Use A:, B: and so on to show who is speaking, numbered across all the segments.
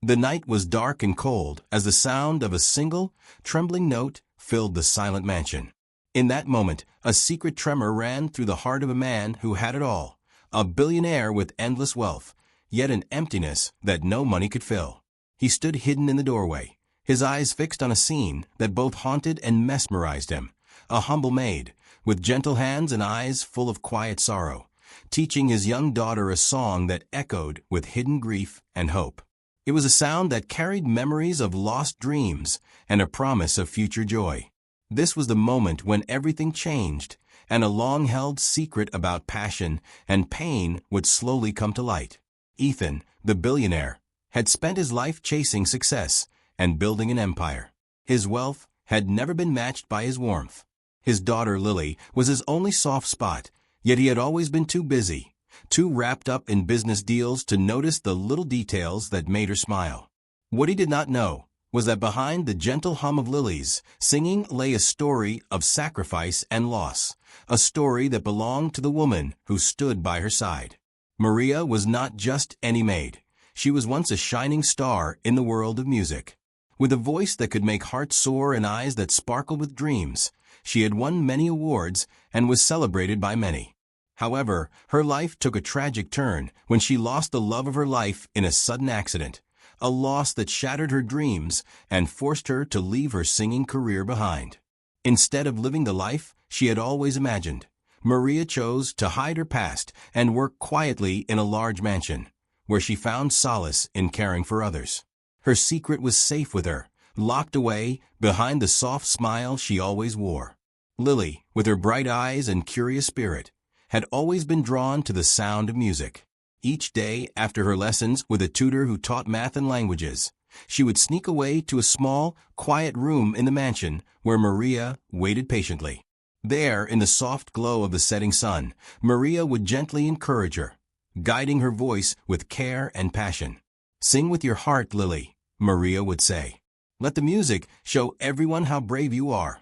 A: The night was dark and cold as the sound of a single, trembling note filled the silent mansion. In that moment, a secret tremor ran through the heart of a man who had it all, a billionaire with endless wealth, yet an emptiness that no money could fill. He stood hidden in the doorway, his eyes fixed on a scene that both haunted and mesmerized him. A humble maid, with gentle hands and eyes full of quiet sorrow, teaching his young daughter a song that echoed with hidden grief and hope. It was a sound that carried memories of lost dreams and a promise of future joy. This was the moment when everything changed, and a long-held secret about passion and pain would slowly come to light. Ethan, the billionaire, had spent his life chasing success and building an empire. His wealth had never been matched by his warmth. His daughter Lily was his only soft spot, yet he had always been too busy, too wrapped up in business deals to notice the little details that made her smile. What he did not know was that behind the gentle hum of Lily's singing lay a story of sacrifice and loss, a story that belonged to the woman who stood by her side. Maria was not just any maid. She was once a shining star in the world of music. With a voice that could make hearts soar and eyes that sparkled with dreams, she had won many awards and was celebrated by many. However, her life took a tragic turn when she lost the love of her life in a sudden accident, a loss that shattered her dreams and forced her to leave her singing career behind. Instead of living the life she had always imagined, Maria chose to hide her past and work quietly in a large mansion, where she found solace in caring for others. Her secret was safe with her, locked away behind the soft smile she always wore. Lily, with her bright eyes and curious spirit, had always been drawn to the sound of music. Each day after her lessons with a tutor who taught math and languages, she would sneak away to a small, quiet room in the mansion where Maria waited patiently. There, in the soft glow of the setting sun, Maria would gently encourage her, guiding her voice with care and passion. "Sing with your heart, Lily," Maria would say. "Let the music show everyone how brave you are."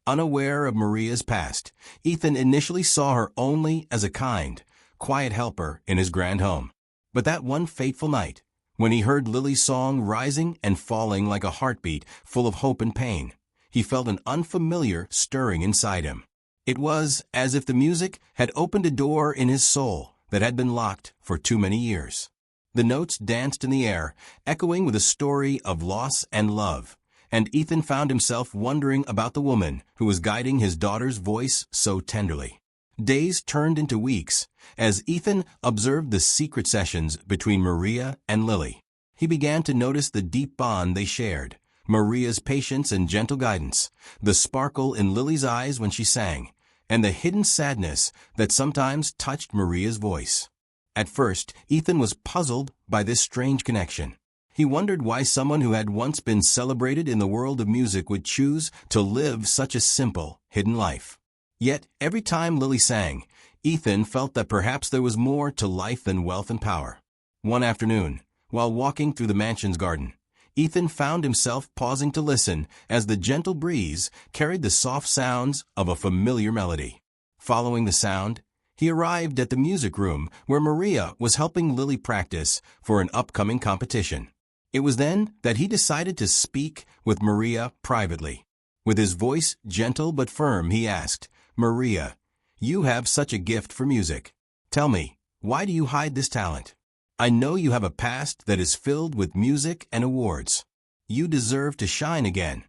A: Unaware of Maria's past, Ethan initially saw her only as a kind, quiet helper in his grand home. But that one fateful night, when he heard Lily's song rising and falling like a heartbeat full of hope and pain, he felt an unfamiliar stirring inside him. It was as if the music had opened a door in his soul that had been locked for too many years. The notes danced in the air, echoing with a story of loss and love, and Ethan found himself wondering about the woman who was guiding his daughter's voice so tenderly. Days turned into weeks as Ethan observed the secret sessions between Maria and Lily. He began to notice the deep bond they shared, Maria's patience and gentle guidance, the sparkle in Lily's eyes when she sang, and the hidden sadness that sometimes touched Maria's voice. At first, Ethan was puzzled by this strange connection. He wondered why someone who had once been celebrated in the world of music would choose to live such a simple, hidden life. Yet, every time Lily sang, Ethan felt that perhaps there was more to life than wealth and power. One afternoon, while walking through the mansion's garden, Ethan found himself pausing to listen as the gentle breeze carried the soft sounds of a familiar melody. Following the sound, he arrived at the music room where Maria was helping Lily practice for an upcoming competition. It was then that he decided to speak with Maria privately. With his voice gentle but firm, he asked, "Maria, you have such a gift for music. Tell me, why do you hide this talent? I know you have a past that is filled with music and awards. You deserve to shine again."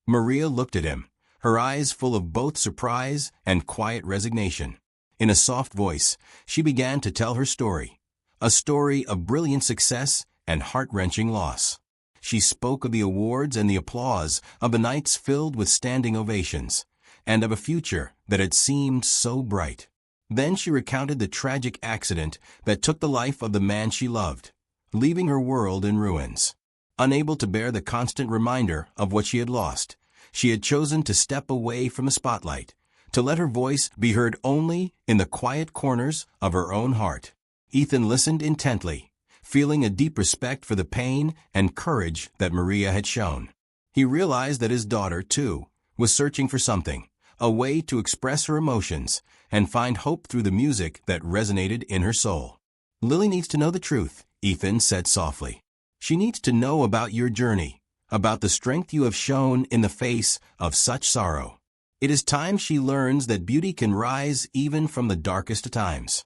A: Maria looked at him, her eyes full of both surprise and quiet resignation. In a soft voice, she began to tell her story, a story of brilliant success and heart-wrenching loss. She spoke of the awards and the applause, of the nights filled with standing ovations, and of a future that had seemed so bright. Then she recounted the tragic accident that took the life of the man she loved, leaving her world in ruins. Unable to bear the constant reminder of what she had lost, she had chosen to step away from the spotlight, to let her voice be heard only in the quiet corners of her own heart. Ethan listened intently, feeling a deep respect for the pain and courage that Maria had shown. He realized that his daughter, too, was searching for something, a way to express her emotions and find hope through the music that resonated in her soul. "Lily needs to know the truth," Ethan said softly. She needs to know about your journey, about the strength you have shown in the face of such sorrow. It is time she learns that beauty can rise even from the darkest of times.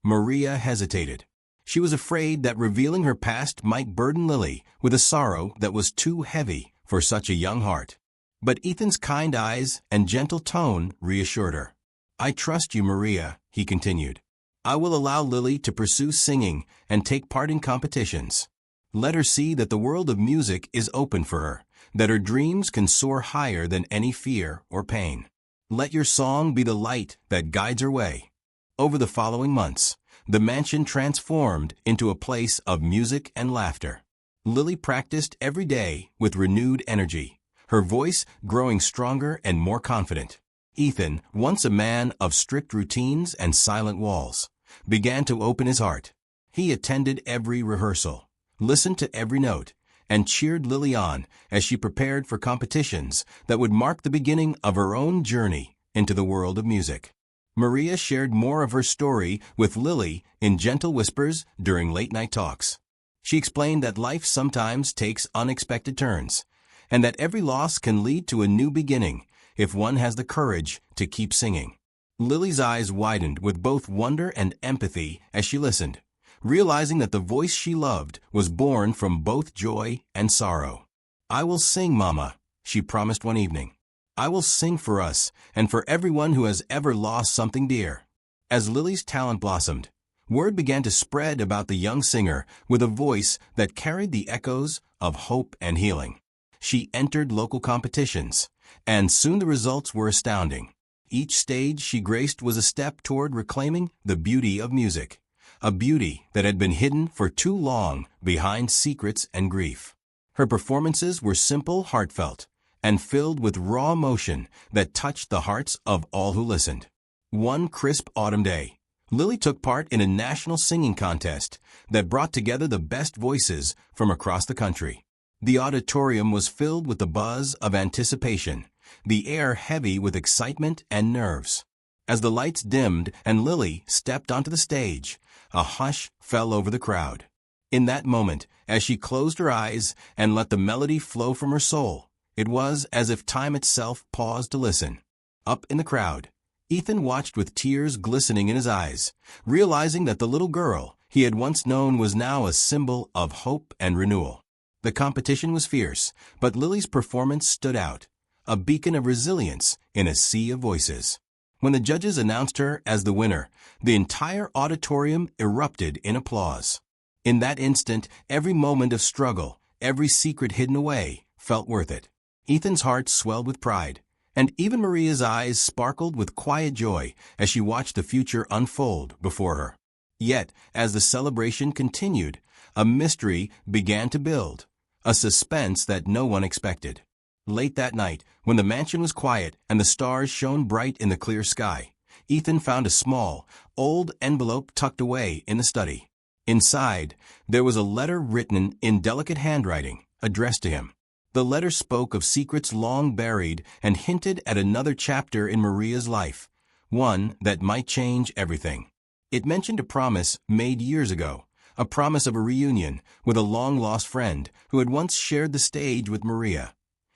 A: Maria hesitated. She was afraid that revealing her past might burden Lily with a sorrow that was too heavy for such a young heart. But Ethan's kind eyes and gentle tone reassured her. "I trust you, Maria," he continued. "I will allow Lily to pursue singing and take part in competitions. Let her see that the world of music is open for her, that her dreams can soar higher than any fear or pain. Let your song be the light that guides her way." Over the following months, the mansion transformed into a place of music and laughter. Lily practiced every day with renewed energy, her voice growing stronger and more confident. Ethan, once a man of strict routines and silent walls, began to open his heart. He attended every rehearsal, listened to every note, and cheered Lily on as she prepared for competitions that would mark the beginning of her own journey into the world of music. Maria shared more of her story with Lily in gentle whispers during late-night talks. She explained that life sometimes takes unexpected turns, and that every loss can lead to a new beginning if one has the courage to keep singing. Lily's eyes widened with both wonder and empathy as she listened, realizing that the voice she loved was born from both joy and sorrow. "I will sing, Mama," she promised one evening. "I will sing for us and for everyone who has ever lost something dear." As Lily's talent blossomed, word began to spread about the young singer with a voice that carried the echoes of hope and healing. She entered local competitions, and soon the results were astounding. Each stage she graced was a step toward reclaiming the beauty of music, a beauty that had been hidden for too long behind secrets and grief. Her performances were simple, heartfelt, and filled with raw emotion that touched the hearts of all who listened. One crisp autumn day, Lily took part in a national singing contest that brought together the best voices from across the country. The auditorium was filled with the buzz of anticipation, the air heavy with excitement and nerves. As the lights dimmed and Lily stepped onto the stage, a hush fell over the crowd. In that moment, as she closed her eyes and let the melody flow from her soul, it was as if time itself paused to listen. Up in the crowd, Ethan watched with tears glistening in his eyes, realizing that the little girl he had once known was now a symbol of hope and renewal. The competition was fierce, but Lily's performance stood out, a beacon of resilience in a sea of voices. When the judges announced her as the winner, the entire auditorium erupted in applause. In that instant, every moment of struggle, every secret hidden away, felt worth it. Ethan's heart swelled with pride, and even Maria's eyes sparkled with quiet joy as she watched the future unfold before her. Yet, as the celebration continued, a mystery began to build, a suspense that no one expected. Late that night, when the mansion was quiet and the stars shone bright in the clear sky, Ethan found a small, old envelope tucked away in the study. Inside, there was a letter written in delicate handwriting, addressed to him. The letter spoke of secrets long buried and hinted at another chapter in Maria's life, one that might change everything. It mentioned a promise made years ago, a promise of a reunion with a long-lost friend who had once shared the stage with Maria,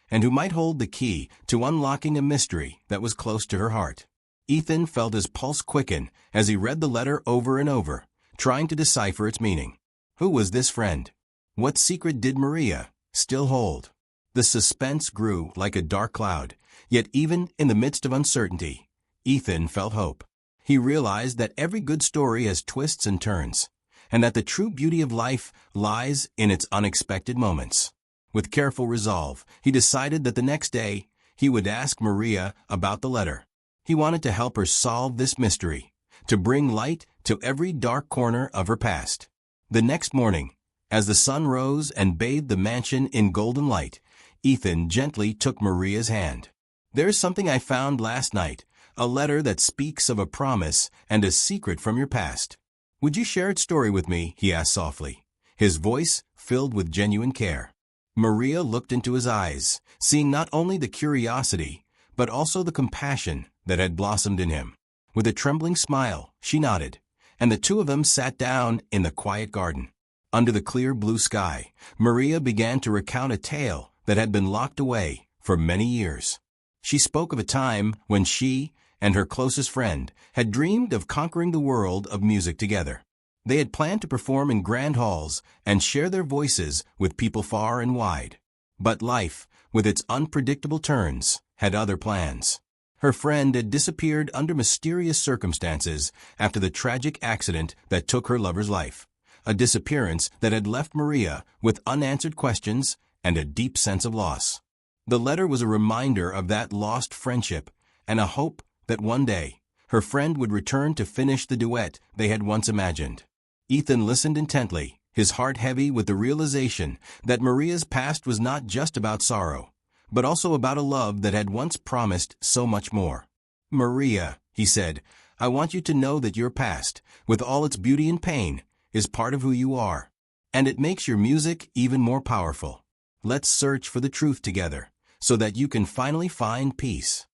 A: and who might hold the key to unlocking a mystery that was close to her heart. Ethan felt his pulse quicken as he read the letter over and over, trying to decipher its meaning. Who was this friend? What secret did Maria still hold? The suspense grew like a dark cloud, yet even in the midst of uncertainty, Ethan felt hope. He realized that every good story has twists and turns, and that the true beauty of life lies in its unexpected moments. With careful resolve, he decided that the next day he would ask Maria about the letter. He wanted to help her solve this mystery, to bring light to every dark corner of her past. The next morning, as the sun rose and bathed the mansion in golden light, Ethan gently took Maria's hand. "There's something I found last night, a letter that speaks of a promise and a secret from your past. Would you share its story with me?" he asked softly, his voice filled with genuine care. Maria looked into his eyes, seeing not only the curiosity, but also the compassion that had blossomed in him. With a trembling smile, she nodded, and the two of them sat down in the quiet garden. Under the clear blue sky, Maria began to recount a tale that had been locked away for many years. She spoke of a time when she and her closest friend had dreamed of conquering the world of music together. They had planned to perform in grand halls and share their voices with people far and wide. But life, with its unpredictable turns, had other plans. Her friend had disappeared under mysterious circumstances after the tragic accident that took her lover's life, a disappearance that had left Maria with unanswered questions and a deep sense of loss. The letter was a reminder of that lost friendship and a hope that one day her friend would return to finish the duet they had once imagined. Ethan listened intently, his heart heavy with the realization that Maria's past was not just about sorrow, but also about a love that had once promised so much more. "Maria," he said, "I want you to know that your past, with all its beauty and pain, is part of who you are, and it makes your music even more powerful. Let's search for the truth together, so that you can finally find peace."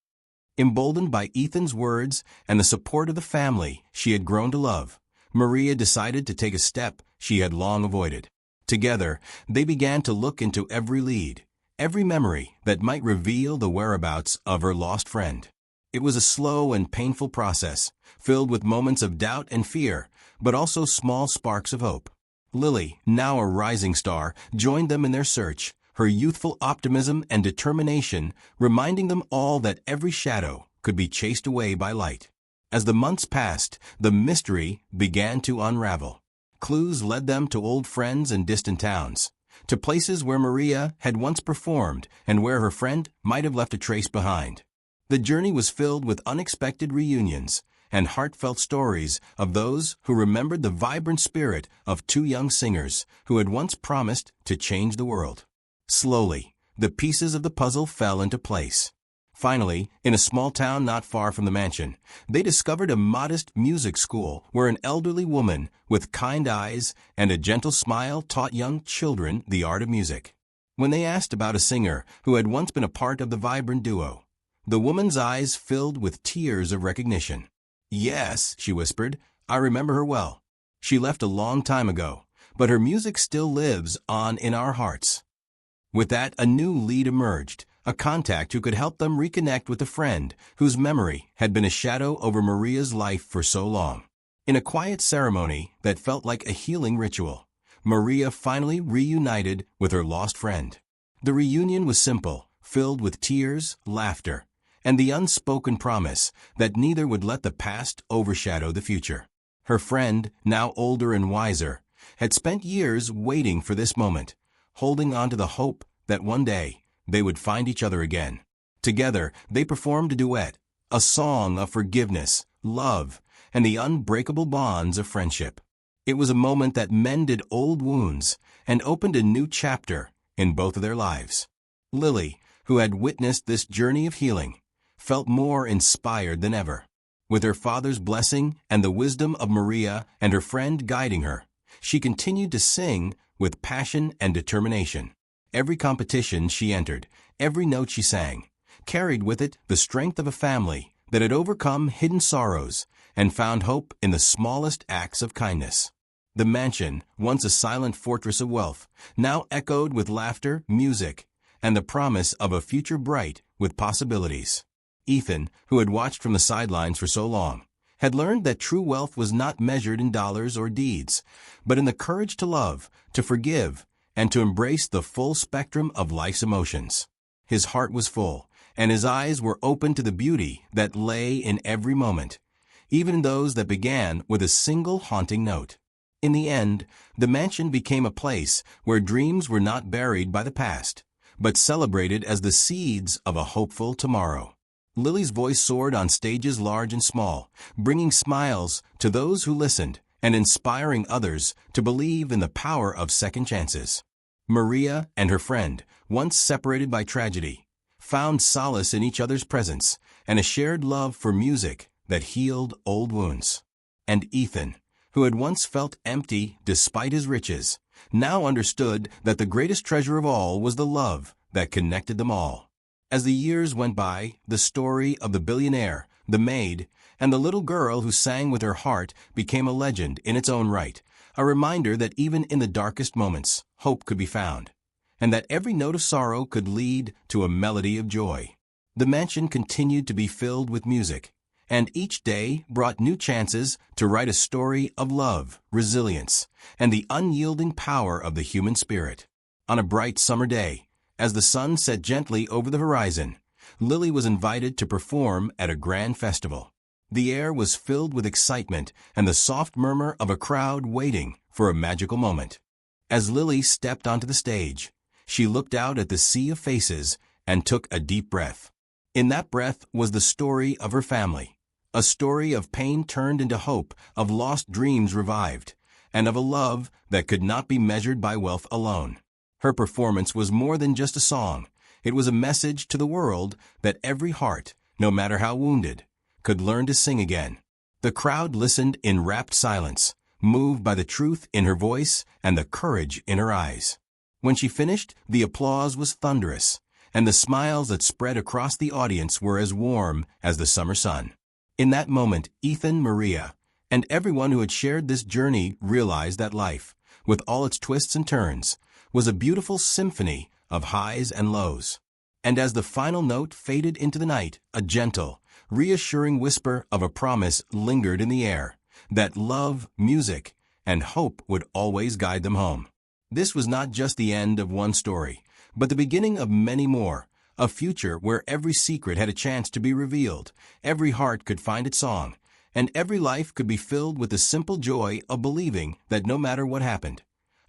A: Emboldened by Ethan's words and the support of the family she had grown to love, Maria decided to take a step she had long avoided. Together, they began to look into every lead, every memory that might reveal the whereabouts of her lost friend. It was a slow and painful process, filled with moments of doubt and fear, but also small sparks of hope. Lily, now a rising star, joined them in their search, her youthful optimism and determination reminding them all that every shadow could be chased away by light. As the months passed, the mystery began to unravel. Clues led them to old friends and distant towns, to places where Maria had once performed and where her friend might have left a trace behind. The journey was filled with unexpected reunions and heartfelt stories of those who remembered the vibrant spirit of two young singers who had once promised to change the world. Slowly, the pieces of the puzzle fell into place. Finally, in a small town not far from the mansion, they discovered a modest music school where an elderly woman with kind eyes and a gentle smile taught young children the art of music. When they asked about a singer who had once been a part of the vibrant duo, the woman's eyes filled with tears of recognition. "Yes," she whispered, "I remember her well. She left a long time ago, but her music still lives on in our hearts." With that, a new lead emerged, a contact who could help them reconnect with a friend whose memory had been a shadow over Maria's life for so long. In a quiet ceremony that felt like a healing ritual, Maria finally reunited with her lost friend. The reunion was simple, filled with tears, laughter, and the unspoken promise that neither would let the past overshadow the future. Her friend, now older and wiser, had spent years waiting for this moment, holding on to the hope that one day they would find each other again. Together, they performed a duet, a song of forgiveness, love, and the unbreakable bonds of friendship. It was a moment that mended old wounds and opened a new chapter in both of their lives. Lily, who had witnessed this journey of healing, felt more inspired than ever. With her father's blessing and the wisdom of Maria and her friend guiding her, she continued to sing with passion and determination. Every competition she entered, every note she sang, carried with it the strength of a family that had overcome hidden sorrows and found hope in the smallest acts of kindness. The mansion, once a silent fortress of wealth, now echoed with laughter, music, and the promise of a future bright with possibilities. Ethan, who had watched from the sidelines for so long, had learned that true wealth was not measured in dollars or deeds, but in the courage to love, to forgive, and to embrace the full spectrum of life's emotions. His heart was full, and his eyes were open to the beauty that lay in every moment, even those that began with a single haunting note. In the end, the mansion became a place where dreams were not buried by the past, but celebrated as the seeds of a hopeful tomorrow. Lily's voice soared on stages large and small, bringing smiles to those who listened and inspiring others to believe in the power of second chances. Maria and her friend, once separated by tragedy, found solace in each other's presence and a shared love for music that healed old wounds. And Ethan, who had once felt empty despite his riches, now understood that the greatest treasure of all was the love that connected them all. As the years went by, the story of the billionaire, the maid, and the little girl who sang with her heart became a legend in its own right, a reminder that even in the darkest moments, hope could be found, and that every note of sorrow could lead to a melody of joy. The mansion continued to be filled with music, and each day brought new chances to write a story of love, resilience, and the unyielding power of the human spirit. On a bright summer day, as the sun set gently over the horizon, Lily was invited to perform at a grand festival. The air was filled with excitement and the soft murmur of a crowd waiting for a magical moment. As Lily stepped onto the stage, she looked out at the sea of faces and took a deep breath. In that breath was the story of her family, a story of pain turned into hope, of lost dreams revived, and of a love that could not be measured by wealth alone. Her performance was more than just a song. It was a message to the world that every heart, no matter how wounded, could learn to sing again. The crowd listened in rapt silence, moved by the truth in her voice and the courage in her eyes. When she finished, the applause was thunderous, and the smiles that spread across the audience were as warm as the summer sun. In that moment, Ethan, Maria, and everyone who had shared this journey realized that life, with all its twists and turns, was a beautiful symphony of highs and lows. And as the final note faded into the night, a gentle, reassuring whisper of a promise lingered in the air, that love, music, and hope would always guide them home. This was not just the end of one story, but the beginning of many more, a future where every secret had a chance to be revealed, every heart could find its song, and every life could be filled with the simple joy of believing that no matter what happened,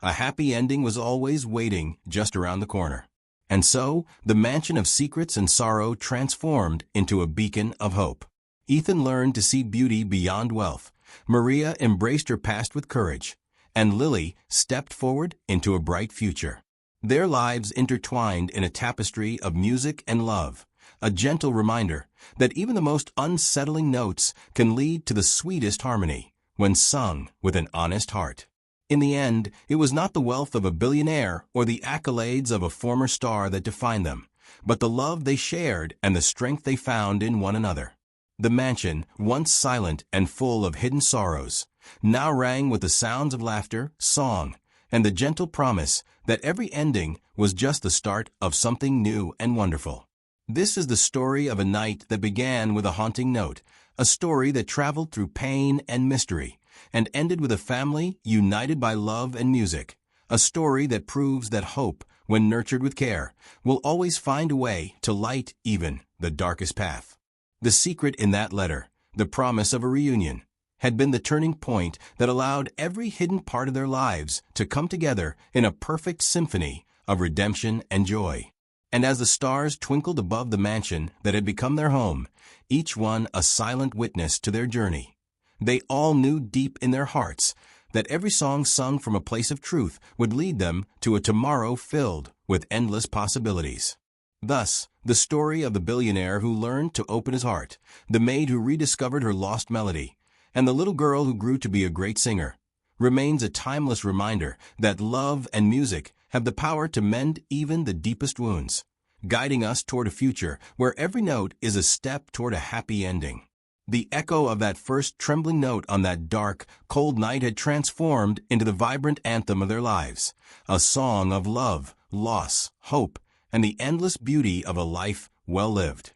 A: a happy ending was always waiting just around the corner. And so, the mansion of secrets and sorrow transformed into a beacon of hope. Ethan learned to see beauty beyond wealth, Maria embraced her past with courage, and Lily stepped forward into a bright future. Their lives intertwined in a tapestry of music and love, a gentle reminder that even the most unsettling notes can lead to the sweetest harmony when sung with an honest heart. In the end, it was not the wealth of a billionaire or the accolades of a former star that defined them, but the love they shared and the strength they found in one another. The mansion, once silent and full of hidden sorrows, now rang with the sounds of laughter, song, and the gentle promise that every ending was just the start of something new and wonderful. This is the story of a night that began with a haunting note, a story that traveled through pain and mystery, and ended with a family united by love and music, a story that proves that hope, when nurtured with care, will always find a way to light even the darkest path. The secret in that letter, the promise of a reunion, had been the turning point that allowed every hidden part of their lives to come together in a perfect symphony of redemption and joy. And as the stars twinkled above the mansion that had become their home, each one a silent witness to their journey, they all knew deep in their hearts that every song sung from a place of truth would lead them to a tomorrow filled with endless possibilities. Thus, the story of the billionaire who learned to open his heart, the maid who rediscovered her lost melody, and the little girl who grew to be a great singer, remains a timeless reminder that love and music have the power to mend even the deepest wounds, guiding us toward a future where every note is a step toward a happy ending. The echo of that first trembling note on that dark, cold night had transformed into the vibrant anthem of their lives, a song of love, loss, hope, and the endless beauty of a life well lived.